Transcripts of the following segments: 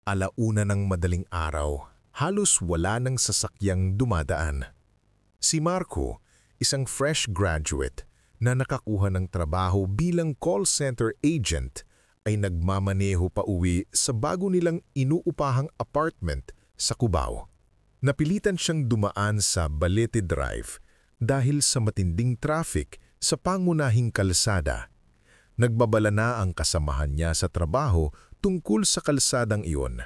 Alauna ng madaling araw, halos wala ng sasakyang dumadaan. Si Marco, isang fresh graduate na nakakuha ng trabaho bilang call center agent, ay nagmamaneho pa uwi sa bago nilang inuupahang apartment sa Cubao. Napilitan siyang dumaan sa Balete Drive dahil sa matinding traffic sa pangunahing kalsada. Nagbabala na ang kasamahan niya sa trabaho tungkol sa kalsadang iyon,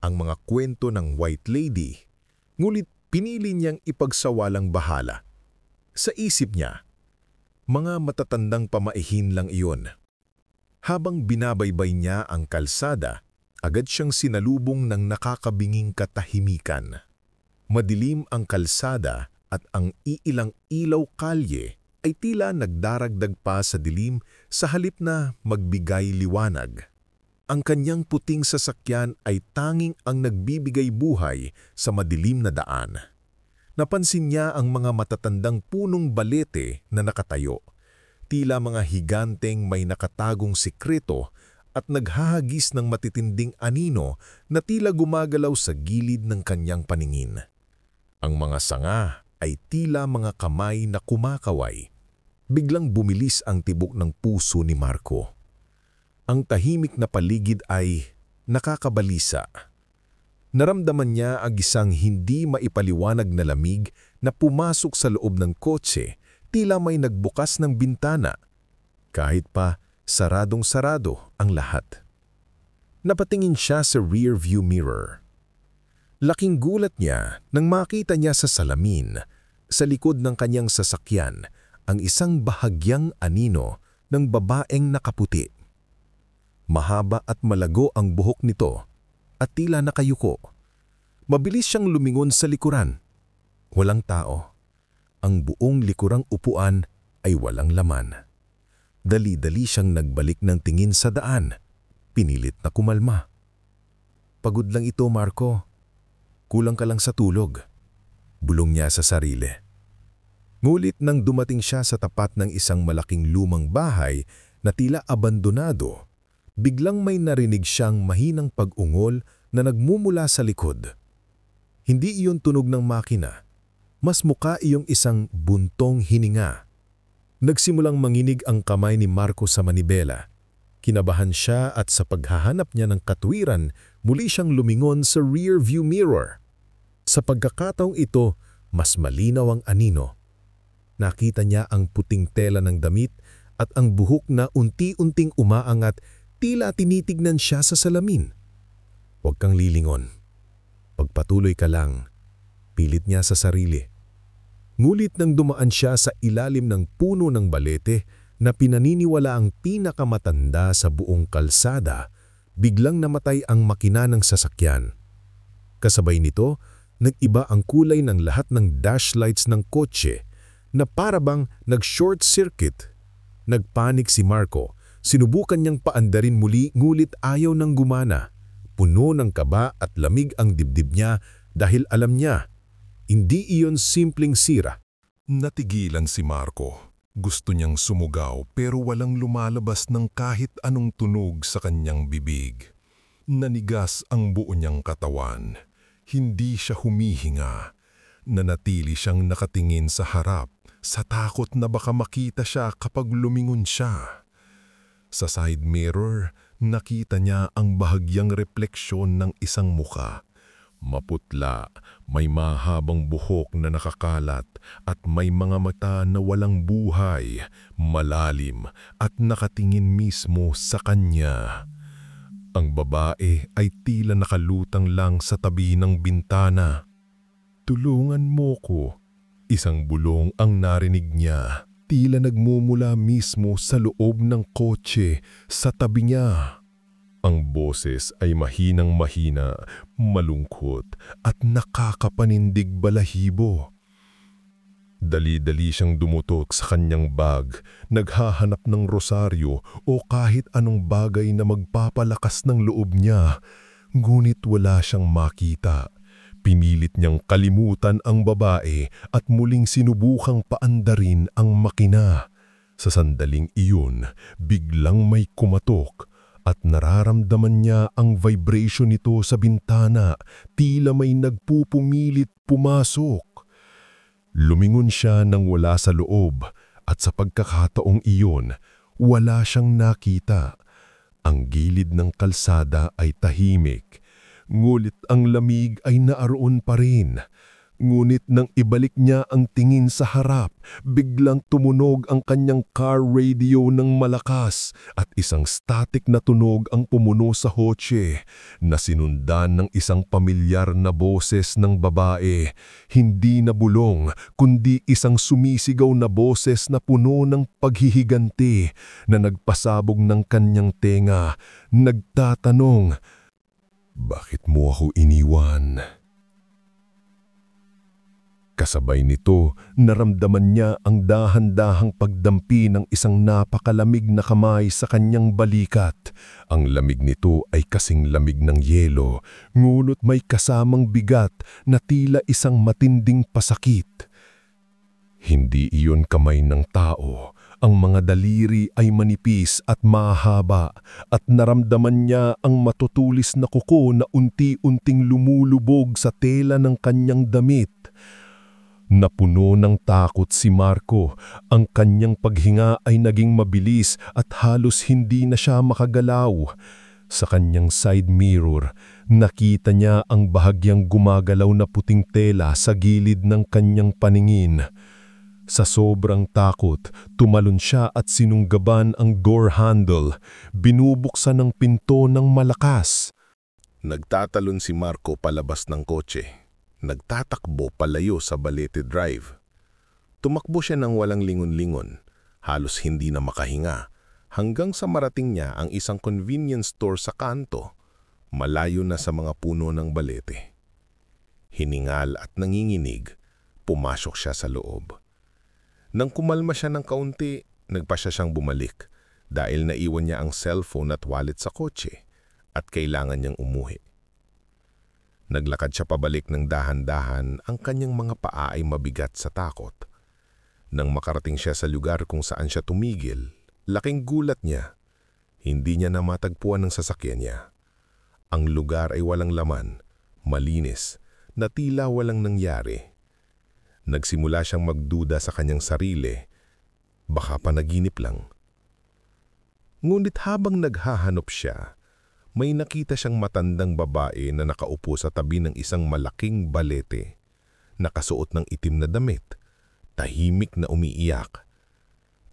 ang mga kwento ng White Lady, ngunit pinili niyang ipagsawalang bahala. Sa isip niya, mga matatandang pamaihin lang iyon. Habang binabaybay niya ang kalsada, agad siyang sinalubong ng nakakabinging katahimikan. Madilim ang kalsada at ang iilang ilaw kalye ay tila nagdaragdag pa sa dilim sa halip na magbigay liwanag. Ang kanyang puting sasakyan ay tanging ang nagbibigay buhay sa madilim na daan. Napansin niya ang mga matatandang punong balete na nakatayo, tila mga higanteng may nakatagong sikreto at naghahagis ng matitinding anino na tila gumagalaw sa gilid ng kanyang paningin. Ang mga sanga ay tila mga kamay na kumakaway. Biglang bumilis ang tibok ng puso ni Marco. Ang tahimik na paligid ay nakakabalisa. Naramdaman niya ang isang hindi maipaliwanag na lamig na pumasok sa loob ng kotse, tila may nagbukas ng bintana. Kahit pa saradong-sarado ang lahat. Napatingin siya sa rear view mirror. Laking gulat niya nang makita niya sa salamin, sa likod ng kanyang sasakyan, ang isang bahagyang anino ng babaeng nakaputi. Mahaba at malago ang buhok nito at tila nakayuko. Mabilis siyang lumingon sa likuran. Walang tao. Ang buong likurang upuan ay walang laman. Dali-dali siyang nagbalik ng tingin sa daan. Pinilit na kumalma. "Pagod lang ito, Marco. Kulang ka lang sa tulog," bulong niya sa sarili. Ngulit nang dumating siya sa tapat ng isang malaking lumang bahay na tila abandonado, biglang may narinig siyang mahinang pag-ungol na nagmumula sa likod. Hindi iyon tunog ng makina. Mas mukha iyong isang buntong hininga. Nagsimulang manginig ang kamay ni Marco sa manibela. Kinabahan siya at sa paghahanap niya ng katwiran, muli siyang lumingon sa rear view mirror. Sa pagkakataong ito, mas malinaw ang anino. Nakita niya ang puting tela ng damit at ang buhok na unti-unting umaangat, tila tinitignan siya sa salamin. "Huwag kang lilingon. Pagpatuloy ka lang," pilit niya sa sarili. Ngulit nang dumaan siya sa ilalim ng puno ng balete na pinaniniwala ang pinakamatanda sa buong kalsada, biglang namatay ang makina ng sasakyan. Kasabay nito, nag-iba ang kulay ng lahat ng dashlights ng kotse na parabang nag-short circuit. Nagpanik si Marco. Sinubukan niyang paandarin muli ngulit ayaw nang gumana. Puno ng kaba at lamig ang dibdib niya dahil alam niya, hindi iyon simpleng sira. Natigilan si Marco. Gusto niyang sumugaw pero walang lumalabas ng kahit anong tunog sa kanyang bibig. Nanigas ang buo niyang katawan. Hindi siya humihinga. Nanatili siyang nakatingin sa harap sa takot na baka makita siya kapag lumingon siya. Sa side mirror, nakita niya ang bahagyang refleksyon ng isang muka. Maputla, may mahabang buhok na nakakalat at may mga mata na walang buhay, malalim at nakatingin mismo sa kanya. Ang babae ay tila nakalutang lang sa tabi ng bintana. "Tulungan mo ko." Isang bulong ang narinig niya. Tila nagmumula mismo sa loob ng kotse sa tabi niya. Ang boses ay mahinang-mahina, malungkot at nakakapanindig balahibo. Dali-dali siyang dumutok sa kanyang bag, naghahanap ng rosaryo o kahit anong bagay na magpapalakas ng loob niya, ngunit wala siyang makita. Pinilit niyang kalimutan ang babae at muling sinubukang paandarin ang makina. Sa sandaling iyon, biglang may kumatok at nararamdaman niya ang vibration nito sa bintana, tila may nagpupumilit pumasok. Lumingon siya nang wala sa loob at sa pagkakataong iyon, wala siyang nakita. Ang gilid ng kalsada ay tahimik, ngulit ang lamig ay naaroon pa rin. Ngunit nang ibalik niya ang tingin sa harap, biglang tumunog ang kanyang car radio ng malakas at isang static na tunog ang pumuno sa kotse na sinundan ng isang pamilyar na boses ng babae. Hindi na bulong, kundi isang sumisigaw na boses na puno ng paghihiganti na nagpasabog ng kanyang tenga. Nagtatanong, "Bakit mo ako iniwan?" Kasabay nito, naramdaman niya ang dahan-dahang pagdampi ng isang napakalamig na kamay sa kanyang balikat. Ang lamig nito ay kasing lamig ng yelo, ngunit may kasamang bigat na tila isang matinding pasakit. Hindi iyon kamay ng tao. Ang mga daliri ay manipis at mahaba at naramdaman niya ang matutulis na kuko na unti-unting lumulubog sa tela ng kanyang damit. Napuno ng takot si Marco. Ang kanyang paghinga ay naging mabilis at halos hindi na siya makagalaw. Sa kanyang side mirror, nakita niya ang bahagyang gumagalaw na puting tela sa gilid ng kanyang paningin. Sa sobrang takot, tumalon siya at sinunggaban ang door handle. Binubuksan ang pinto ng malakas. Nagtatalon si Marco palabas ng kotse. Nagtatakbo palayo sa Balete Drive. Tumakbo siya ng walang lingon-lingon, halos hindi na makahinga, hanggang sa marating niya ang isang convenience store sa kanto, malayo na sa mga puno ng Balete. Hiningal at nanginginig, pumasok siya sa loob. Nang kumalma siya ng kaunti, nagpasya siyang bumalik dahil naiwan niya ang cellphone at wallet sa kotse at kailangan niyang umuwi. Naglakad siya pabalik ng dahan-dahan, ang kanyang mga paa ay mabigat sa takot. Nang makarating siya sa lugar kung saan siya tumigil, laking gulat niya. Hindi niya na matagpuan ang sasakyan niya. Ang lugar ay walang laman, malinis, na tila walang nangyari. Nagsimula siyang magduda sa kanyang sarili, baka panaginip lang. Ngunit habang naghahanap siya, may nakita siyang matandang babae na nakaupo sa tabi ng isang malaking balete, nakasuot ng itim na damit, tahimik na umiiyak.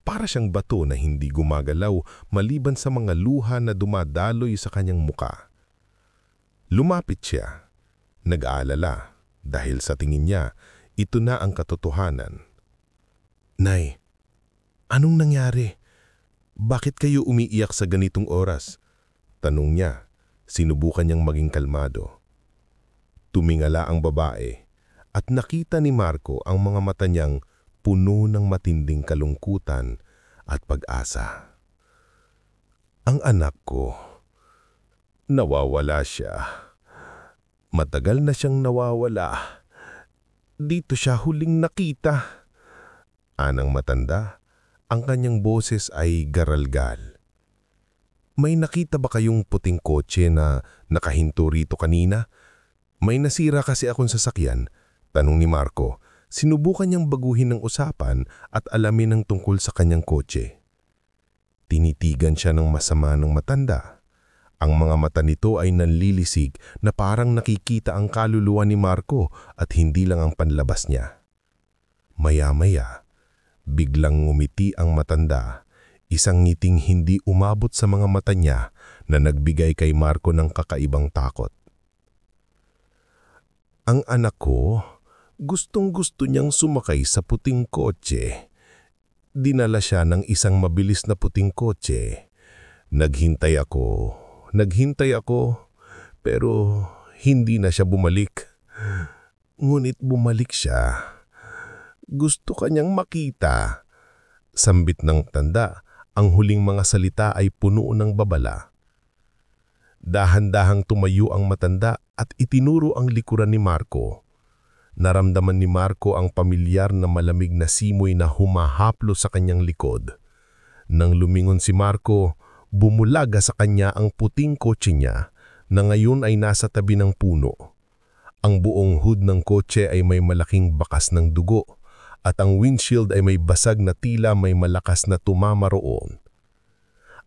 Para siyang bato na hindi gumagalaw maliban sa mga luha na dumadaloy sa kanyang muka. Lumapit siya, nag-aalala dahil sa tingin niya ito na ang katotohanan. "Nay, anong nangyari? Bakit kayo umiiyak sa ganitong oras?" Tanong niya, sinubukan niyang maging kalmado. Tumingala ang babae at nakita ni Marco ang mga mata niyang puno ng matinding kalungkutan at pag-asa. "Ang anak ko, nawawala siya. Matagal na siyang nawawala. Dito siya huling nakita." Anang matanda, ang kanyang boses ay garalgal. "May nakita ba kayong puting kotse na nakahinto rito kanina? May nasira kasi akong sasakyan," tanong ni Marco. Sinubukan niyang baguhin ang usapan at alamin ang tungkol sa kanyang kotse. Tinitigan siya ng masama ng matanda. Ang mga mata nito ay nanlilisig na parang nakikita ang kaluluwa ni Marco at hindi lang ang panlabas niya. Maya-maya, biglang ngumiti ang matanda. Isang ngiting hindi umabot sa mga mata niya na nagbigay kay Marco ng kakaibang takot. "Ang anak ko, gustong-gusto niyang sumakay sa puting kotse. Dinala siya ng isang mabilis na puting kotse. Naghintay ako, pero hindi na siya bumalik. Ngunit bumalik siya. Gusto kanyang makita." Sambit ng tanda. Ang huling mga salita ay puno ng babala. Dahan-dahang tumayo ang matanda at itinuro ang likuran ni Marco. Naramdaman ni Marco ang pamilyar na malamig na simoy na humahaplo sa kanyang likod. Nang lumingon si Marco, Bumulaga sa kanya ang puting kotse niya na ngayon ay nasa tabi ng puno. Ang buong hood ng kotse ay may malaking bakas ng dugo at ang windshield ay may basag na tila may malakas na tumama roon.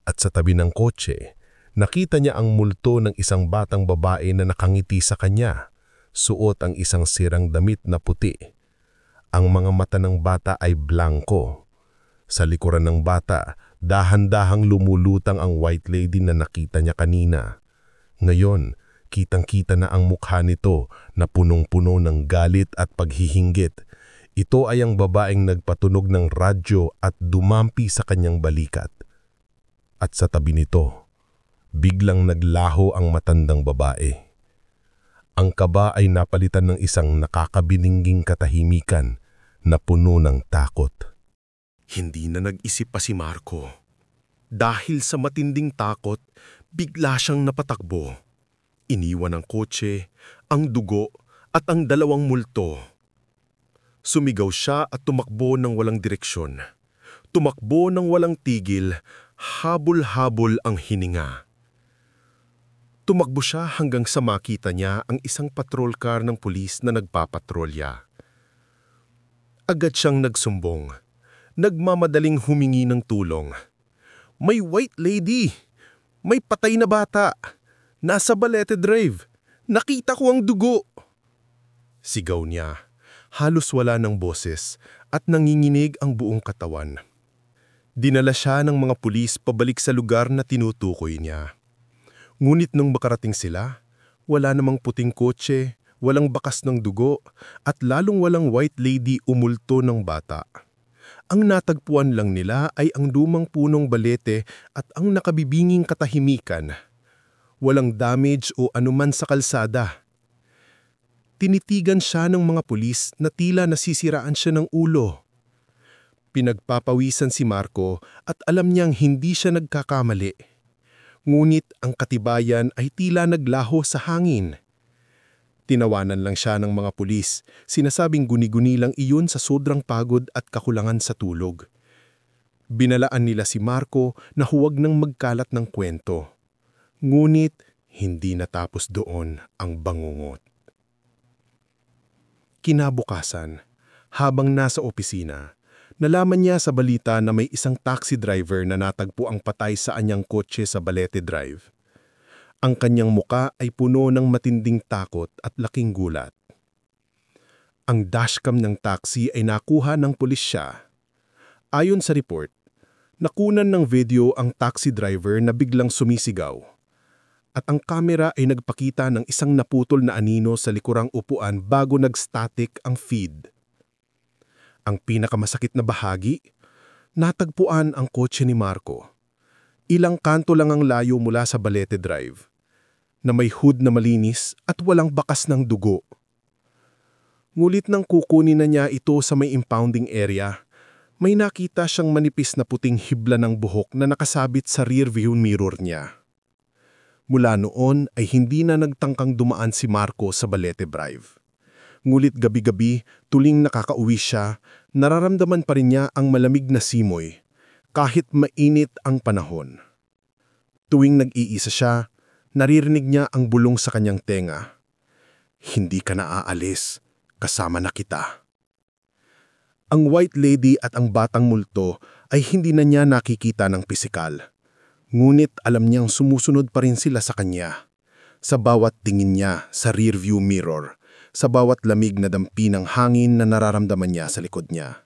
At sa tabi ng kotse, nakita niya ang multo ng isang batang babae na nakangiti sa kanya. Suot ang isang sirang damit na puti. Ang mga mata ng bata ay blanko. Sa likuran ng bata, dahan-dahang lumulutang ang white lady na nakita niya kanina. Ngayon, kitang-kita na ang mukha nito na punong-puno ng galit at paghihinggit. Ito ay ang babaeng nagpatunog ng radyo at dumampi sa kanyang balikat. At sa tabi nito, biglang naglaho ang matandang babae. Ang kaba ay napalitan ng isang nakakabiningging katahimikan na puno ng takot. Hindi na nag-isip pa si Marco. Dahil sa matinding takot, bigla siyang napatakbo. Iniwan ang kotse, ang dugo at ang dalawang multo. Sumigaw siya at tumakbo ng walang direksyon. Tumakbo ng walang tigil, habol-habol ang hininga. Tumakbo siya hanggang sa makita niya ang isang patrol car ng pulis na nagpapatrolya. Agad siyang nagsumbong. Nagmamadaling humingi ng tulong. May white lady! May patay na bata! Nasa Balete Drive! Nakita ko ang dugo! Sigaw niya. Halos wala ng boses at nanginginig ang buong katawan. Dinala siya ng mga pulis pabalik sa lugar na tinutukoy niya. Ngunit nung makarating sila, wala namang puting kotse, walang bakas ng dugo, at lalong walang white lady umulto ng bata. Ang natagpuan lang nila ay ang lumang punong balete at ang nakabibinging katahimikan. Walang damage o anuman sa kalsada. Tinitigan siya ng mga pulis na tila nasisiraan siya ng ulo. Pinagpapawisan si Marco at alam niyang hindi siya nagkakamali. Ngunit ang katibayan ay tila naglaho sa hangin. Tinawanan lang siya ng mga pulis, sinasabing guni-guni lang iyon sa sobrang pagod at kakulangan sa tulog. Binalaan nila si Marco na huwag nang magkalat ng kwento. Ngunit hindi natapos doon ang bangungot. Kinabukasan, habang nasa opisina, nalaman niya sa balita na may isang taxi driver na natagpo ang patay sa anyang kotse sa Balete Drive. Ang kanyang muka ay puno ng matinding takot at laking gulat. Ang dashcam ng taxi ay nakuha ng pulisya. Ayon sa report, nakunan ng video ang taxi driver na biglang sumisigaw. At ang kamera ay nagpakita ng isang naputol na anino sa likurang upuan bago nag-static ang feed. Ang pinakamasakit na bahagi, natagpuan ang kotse ni Marco. Ilang kanto lang ang layo mula sa Balete Drive, na may hood na malinis at walang bakas ng dugo. Ngulit nang kukunin na niya ito sa may impounding area, may nakita siyang manipis na puting hibla ng buhok na nakasabit sa rearview mirror niya. Mula noon ay hindi na nagtangkang dumaan si Marco sa Balete Drive. Ngulit gabi-gabi, tuling nakakauwi siya, nararamdaman pa rin niya ang malamig na simoy, kahit mainit ang panahon. Tuwing nag-iisa siya, naririnig niya ang bulong sa kanyang tenga. Hindi ka na aalis, kasama na kita. Ang white lady at ang batang multo ay hindi na niya nakikita ng pisikal. Ngunit alam niyang sumusunod pa rin sila sa kanya. Sa bawat tingin niya sa rearview mirror, sa bawat lamig na dampi ng hangin na nararamdaman niya sa likod niya.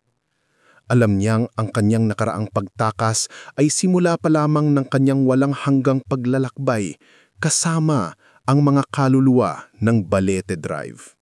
Alam niyang ang kanyang nakaraang pagtakas ay simula pa lamang ng kanyang walang hanggang paglalakbay kasama ang mga kaluluwa ng Balete Drive.